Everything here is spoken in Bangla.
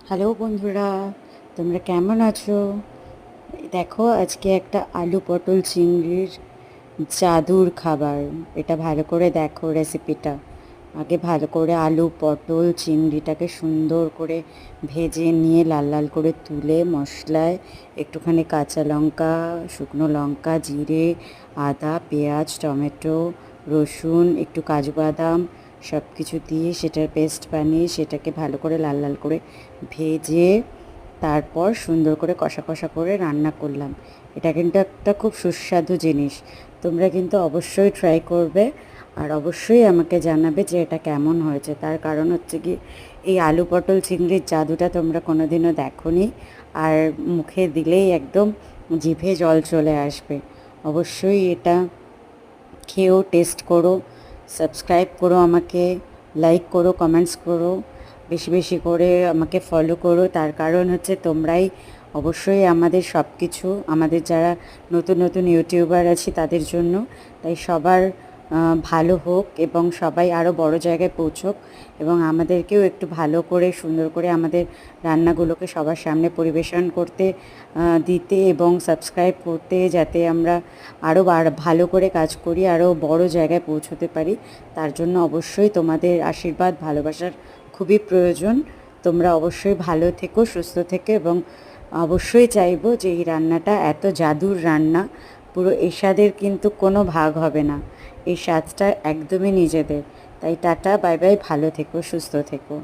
হ্যালো বন্ধুরা, তোমরা কেমন আছো? দেখো, আজকে একটা আলু পটল চিংড়ির জাদুর খাবার। এটা ভালো করে দেখো রেসিপিটা। আগে ভালো করে আলু পটল চিংড়িটাকে সুন্দর করে ভেজে নিয়ে লাল লাল করে তুলে মশলায় একটুখানি কাঁচা লঙ্কা, শুকনো লঙ্কা, জিরে, আদা, পেঁয়াজ, টমেটো, রসুন, একটু কাজু বাদাম সব কিছু দিয়ে সেটার পেস্ট বানিয়ে সেটাকে ভালো করে লাল লাল করে ভেজে তারপর সুন্দর করে কষা কষা করে রান্না করলাম। এটা কিন্তু একটা খুব সুস্বাদু জিনিস। তোমরা কিন্তু অবশ্যই ট্রাই করবে আর অবশ্যই আমাকে জানাবে যে এটা কেমন হয়েছে। তার কারণ হচ্ছে কি, এই আলু পটল চিংড়ির জাদুটা তোমরা কোনোদিনও দেখোনি, আর মুখে দিলেই একদম জিভে জল চলে আসবে। অবশ্যই এটা খেয়েও টেস্ট করো, সাবস্ক্রাইব করো আমাকে, লাইক করো, কমেন্টস করো, বেশি বেশি করে আমাকে ফলো করো। তার কারণ হচ্ছে তোমরাই অবশ্যই আমাদের সব কিছু, আমাদের যারা নতুন নতুন ইউটিউবার আছি তাদের জন্য। তাই সবার ভালো হোক এবং সবাই আরও বড় জায়গায় পৌঁছোক, এবং আমাদেরকেও একটু ভালো করে সুন্দর করে আমাদের রান্নাগুলোকে সবার সামনে পরিবেশন করতে দিতে এবং সাবস্ক্রাইব করতে, যাতে আমরা আরও ভালো করে কাজ করি, আরও বড় জায়গায় পৌঁছতে পারি। তার জন্য অবশ্যই তোমাদের আশীর্বাদ ভালোবাসার খুবই প্রয়োজন। তোমরা অবশ্যই ভালো থেকো, সুস্থ থেকো, এবং অবশ্যই চাইবো যে এই রান্নাটা এত জাদুর রান্না, পুরো এই স্বাদের কিন্তু কোনো ভাগ হবে না। এই স্বাদটা একদমই নিজেদের। তাই টাটা, বাই বাই, ভালো থেকো, সুস্থ থেকো।